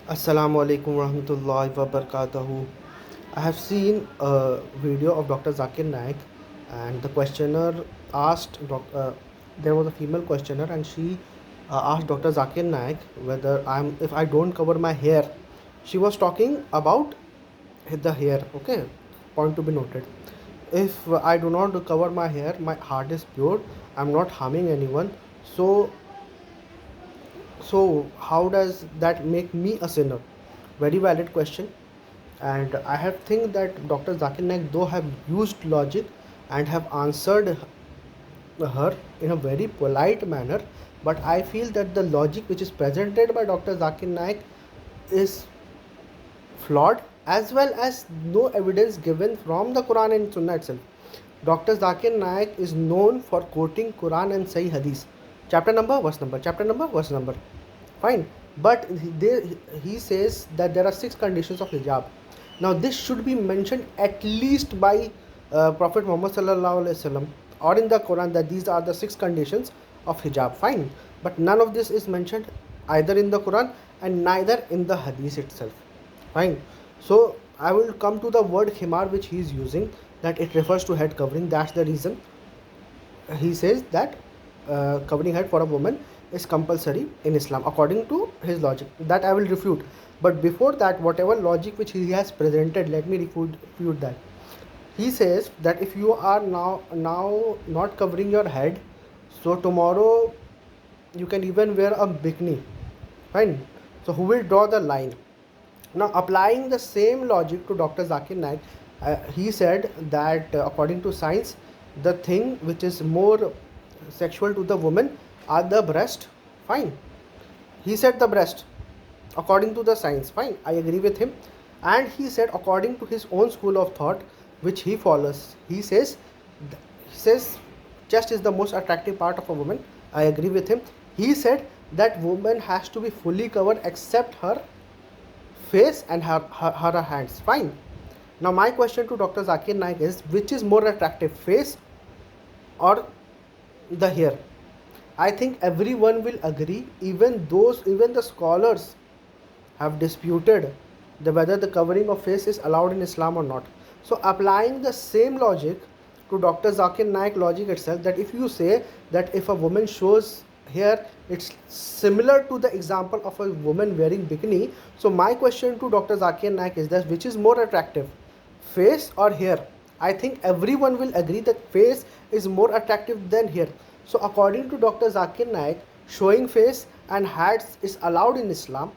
Assalamu alaikum warahmatullahi wabarakatuh. I have seen a video of Dr. Zakir Naik, and the questioner asked there was a female questioner, and she asked Dr. Zakir Naik whether if I don't cover my hair. She was talking about the hair. Okay, point to be noted. If I do not cover my hair, my heart is pure. I'm not harming anyone. So how does that make me a sinner? Very valid question. And I have think that Dr. Zakir Naik though have used logic and have answered her in a very polite manner, but I feel that the logic which is presented by Dr. Zakir Naik is flawed, as well as no evidence given from the Quran and Sunnah itself. Dr. Zakir Naik is known for quoting Quran and Sahih Hadith, chapter number, verse number, chapter number, verse number. Fine, but he says that there are 6 conditions of hijab. Now this should be mentioned at least by Prophet Muhammad sallallahu alaihi wasallam, or in the Quran, that these are the 6 conditions of hijab. Fine, but none of this is mentioned either in the Quran and neither in the Hadith itself. Fine, so I will come to the word khimar which he is using, that it refers to head covering. That's the reason he says that covering head for a woman is compulsory in Islam according to his logic. That I will refute. But before that, whatever logic which he has presented, let me refute that. He says that if you are now not covering your head, so tomorrow you can even wear a bikini. Fine. So who will draw the line? Now applying the same logic to Dr. Zakir Naik, he said that according to science, the thing which is more sexual to the woman are the breast. Fine, he said the breast according to the science. Fine, I agree with him. And he said according to his own school of thought which he follows, he says chest is the most attractive part of a woman. I agree with him. He said that woman has to be fully covered except her face and her hands. Fine. Now my question to Dr. Zakir Naik is, which is more attractive, face or the hair? I think everyone will agree, even the scholars have disputed whether the covering of face is allowed in Islam or not. So applying the same logic to Dr. Zakir Naik logic itself, that if you say that if a woman shows hair, it's similar to the example of a woman wearing bikini. So my question to Dr. Zakir Naik is that which is more attractive, face or hair? I think everyone will agree that face is more attractive than hair. So according to Dr. Zakir Naik, showing face and hands is allowed in Islam.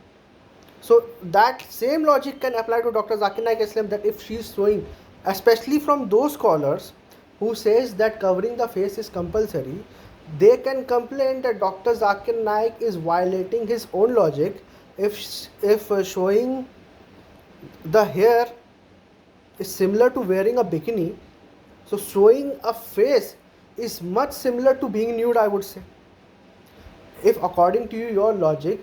So that same logic can apply to Dr. Zakir Naik Islam, that if she is showing, especially from those scholars who says that covering the face is compulsory, they can complain that Dr. Zakir Naik is violating his own logic if showing the hair is similar to wearing a bikini. So showing a face is much similar to being nude, I would say. If according to your logic,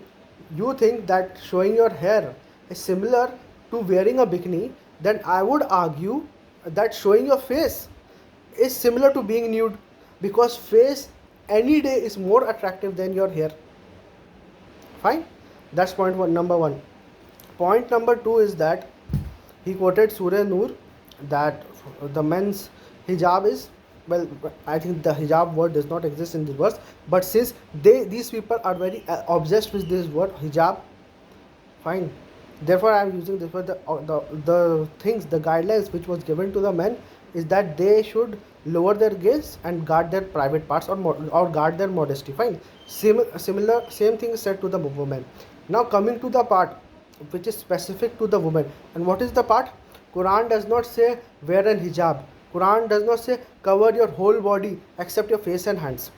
you think that showing your hair is similar to wearing a bikini, then I would argue that showing your face is similar to being nude, because face any day is more attractive than your hair. Fine, that's point one, number one. Point number two is that he quoted Surah Nur, that the men's hijab is, well, I think the hijab word does not exist in this verse, but since these people are very obsessed with this word hijab, fine, therefore I am using this word. The things, the guidelines which was given to the men is that they should lower their gaze and guard their private parts, or guard their modesty. Fine, same thing is said to the women. Now coming to the part which is specific to the woman, and what is the part? Quran does not say wear an hijab. Quran does not say cover your whole body except your face and hands.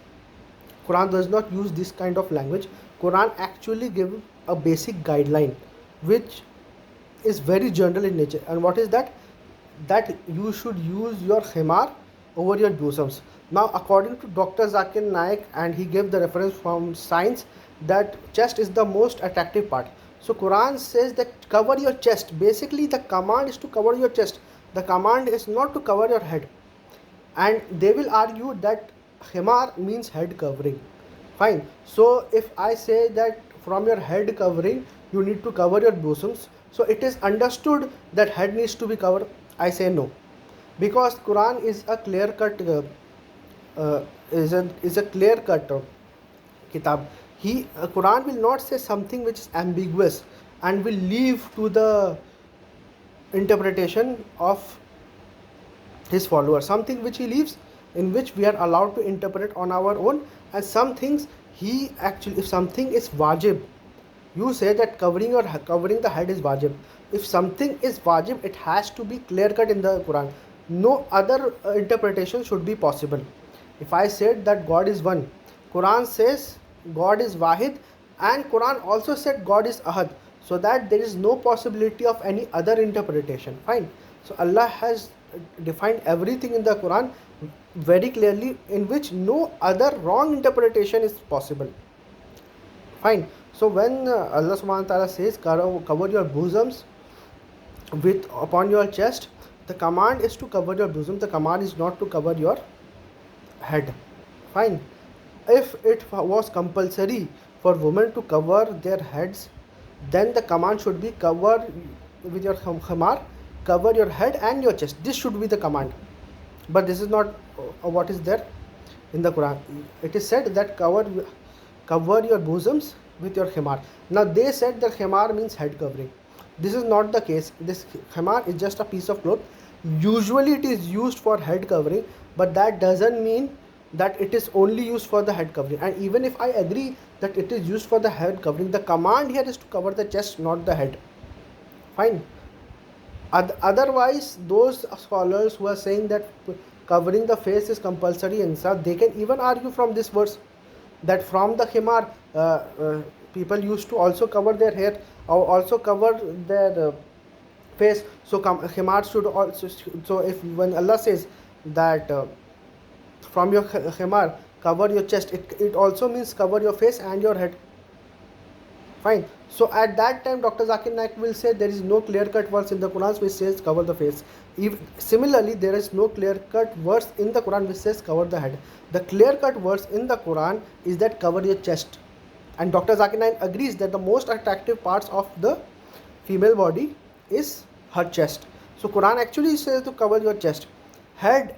Quran does not use this kind of language. Quran actually gives a basic guideline which is very general in nature. And what is that? That you should use your khimar over your bosoms. Now according to Dr. Zakir Naik, and he gave the reference from science, that chest is the most attractive part. So Quran says that cover your chest. Basically the command is to cover your chest. The command is not to cover your head. And they will argue that khimar means head covering. Fine. So if I say that from your head covering, you need to cover your bosoms. So it is understood that head needs to be covered. I say no, because Quran is a clear cut is a clear cut kitab. Quran will not say something which is ambiguous and will leave to the interpretation of his followers, something which he leaves, in which we are allowed to interpret on our own. And some things he actually, if something is wajib, you say that covering the head is wajib. If something is wajib, it has to be clear cut in the Quran. No other interpretation should be possible. If I said that God is one, Quran says God is wahid, and Quran also said God is ahad, so that there is no possibility of any other interpretation. Fine. So Allah has defined everything in the Quran very clearly, in which no other wrong interpretation is possible. Fine. So when Allah subhanahu wa ta'ala says cover your bosoms with upon your chest, the command is to cover your bosom. The command is not to cover your head. Fine. If it was compulsory for women to cover their heads, then the command should be cover with your khamar, cover your head and your chest. This should be the command. But this is not what is there in the Quran. It is said that cover your bosoms with your khimar. Now they said that khimar means head covering. This is not the case. This khimar is just a piece of cloth. Usually it is used for head covering, but that doesn't mean that it is only used for the head covering. And even if I agree that it is used for the head covering, the command here is to cover the chest, not the head. Fine. Otherwise, those scholars who are saying that covering the face is compulsory and stuff, they can even argue from this verse that from the khimar, people used to also cover their hair or also cover their face. So khimar should also. So if when Allah says that from your khimar cover your chest, it also means cover your face and your head. Fine. So at that time, Dr. Zakir Naik will say there is no clear-cut verse in the Quran which says cover the face. Similarly, there is no clear-cut verse in the Quran which says cover the head. The clear-cut verse in the Quran is that cover your chest. And Dr. Zakir Naik agrees that the most attractive parts of the female body is her chest. So Quran actually says to cover your chest. Head,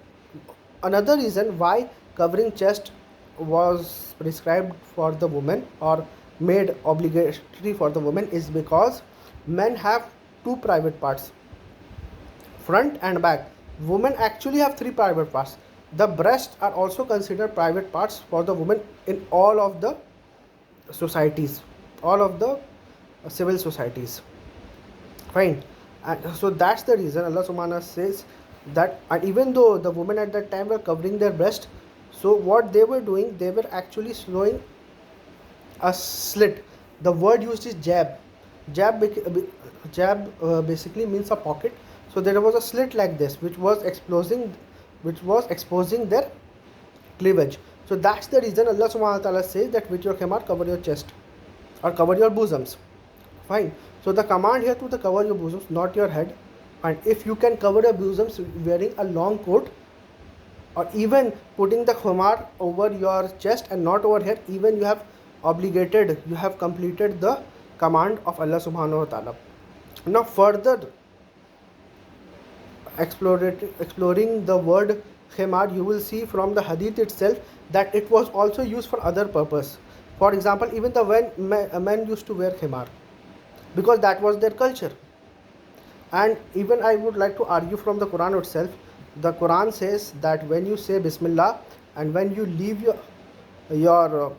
another reason why covering chest was prescribed for the woman or made obligatory for the woman is because men have two private parts, front and back. Women actually have three private parts. The breasts are also considered private parts for the woman in all of the societies, all of the civil societies. Fine. And so that's the reason Allah subhanahu says that. And even though the women at that time were covering their breast, so what they were doing, they were actually showing a slit. The word used is jab. Jab basically means a pocket. So there was a slit like this, which was exposing their cleavage. So that's the reason Allah subhanahu wa ta'ala says that with your khimar cover your chest or cover your bosoms. Fine. So the command here to cover your bosoms, not your head. And if you can cover your bosoms wearing a long coat, or even putting the khimar over your chest and not over here, even you have completed the command of Allah subhanahu wa ta'ala. Now further exploring the word khimar, you will see from the hadith itself that it was also used for other purpose. For example, even men used to wear khimar because that was their culture. And even I would like to argue from the Quran itself. The Quran says that when you say Bismillah and when you leave your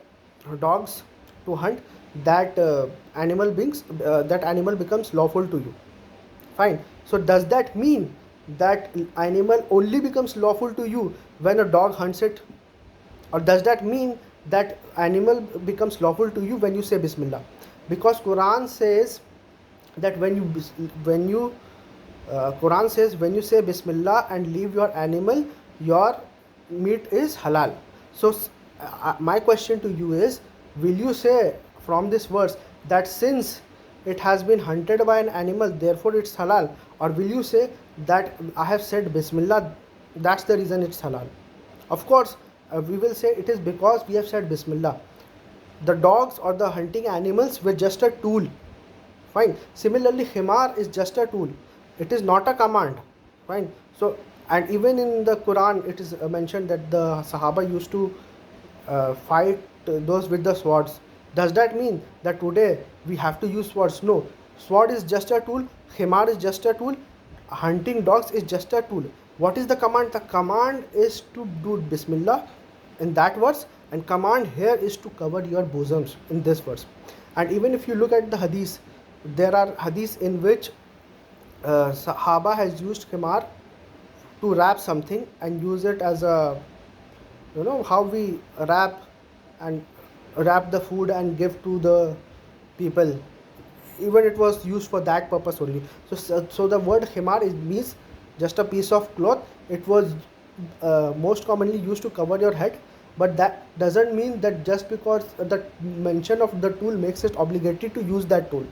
dogs to hunt, that animal becomes lawful to you. Fine. So does that mean that animal only becomes lawful to you when a dog hunts it, or does that mean that animal becomes lawful to you when you say Bismillah? Because Quran says that when you say Bismillah and leave your animal, your meat is halal. So my question to you is, will you say from this verse that since it has been hunted by an animal, therefore it's halal? Or will you say that I have said Bismillah, that's the reason it's halal? Of course, we will say it is because we have said Bismillah. The dogs or the hunting animals were just a tool. Fine. Similarly, khimar is just a tool. It is not a command. Fine. So, and even in the Quran, it is mentioned that the Sahaba used to fight those with the swords. Does that mean that today we have to use swords? No. Sword is just a tool. Khimar is just a tool. Hunting dogs is just a tool. What is the command? The command is to do Bismillah in that verse, and command here is to cover your bosoms in this verse. And even if you look at the hadith, there are hadiths in which Sahaba has used khimar to wrap something and use it as a, how we and wrap the food and give to the people. Even it was used for that purpose only. So the word khimar means just a piece of cloth. It was most commonly used to cover your head, but that doesn't mean that just because the mention of the tool makes it obligatory to use that tool,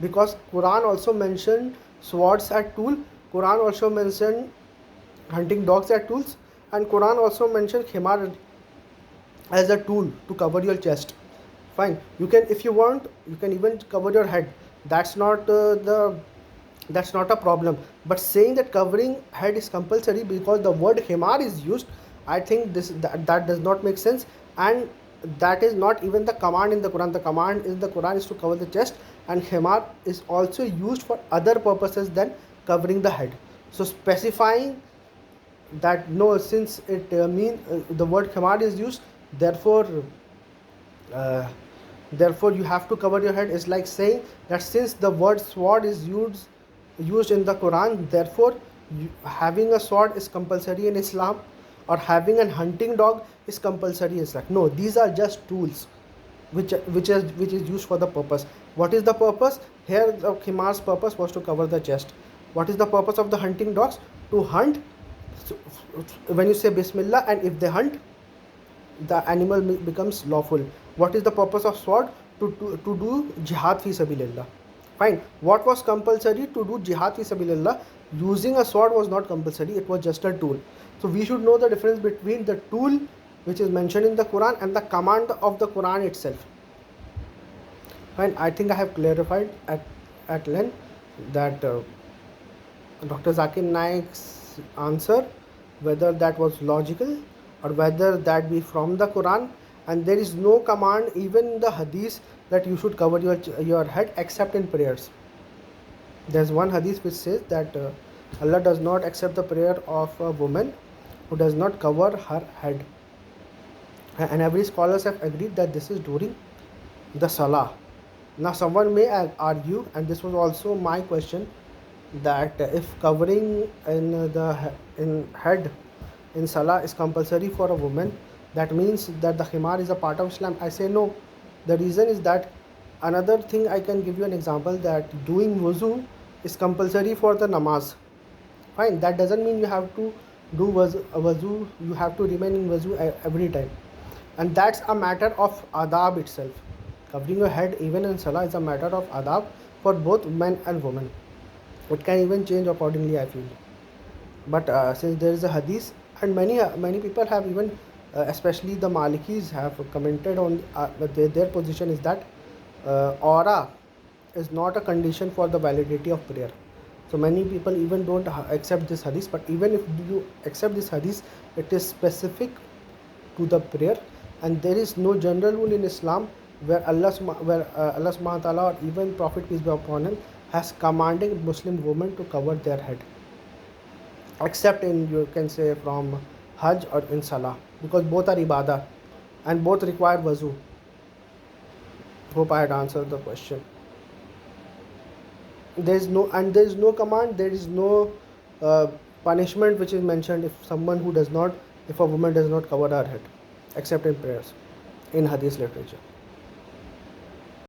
because Quran also mentioned swords as tool. Quran also mentioned hunting dogs as tools, and Quran also mentioned khimar as a tool to cover your chest. Fine, you can, if you want, you can even cover your head. That's not that's not a problem. But saying that covering head is compulsory because the word himar is used, I think that does not make sense. And that is not even the command in the Quran. The command in the Quran is to cover the chest, and himar is also used for other purposes than covering the head. So specifying that no, since it the word himar is used, therefore uh, therefore you have to cover your head, is like saying that since the word sword is used in the Quran, therefore having a sword is compulsory in Islam, or having a hunting dog is compulsory in Islam. No, these are just tools which is used for the purpose. What is the purpose? Here the khimar's purpose was to cover the chest. What is the purpose of the hunting dogs? To hunt. So, when you say Bismillah and if they hunt, the animal becomes lawful. What is the purpose of sword? To do jihad fi sabilillah. Fine. What was compulsory? To do jihad fi sabilillah. Using a sword was not compulsory, it was just a tool. So we should know the difference between the tool which is mentioned in the Quran and the command of the Quran itself. Fine. I think I have clarified at length that Dr. Zakir Naik's answer, whether that was logical or whether that be from the Quran, and there is no command even in the hadith that you should cover your head except in prayers. There's one hadith which says that Allah does not accept the prayer of a woman who does not cover her head, and every scholars have agreed that this is during the salah. Now someone may argue, and this was also my question, that if covering in head in salah is compulsory for a woman, that means that the khimar is a part of Islam. I say no. The reason is that, another thing I can give you an example, that doing wuzu is compulsory for the namaz. Fine, that doesn't mean you have to do wuzu, you have to remain in wuzu every time, and that's a matter of adab itself. Covering your head even in salah is a matter of adab for both men and women. It can even change accordingly, I feel. But since there is a hadith, and many people have even especially the Malikis have commented on their position is that aura is not a condition for the validity of prayer. So many people even don't accept this hadith, but even if you accept this hadith, it is specific to the prayer, and there is no general rule in Islam where Allah subhanahu wa ta'ala or even Prophet peace be upon him has commanded Muslim women to cover their head, except in, you can say, from Hajj or in Salah, because both are ibadah and both require wuzu. Hope I had answered the question. There is no command, there is no punishment which is mentioned if a woman does not cover her head, except in prayers, in hadith literature.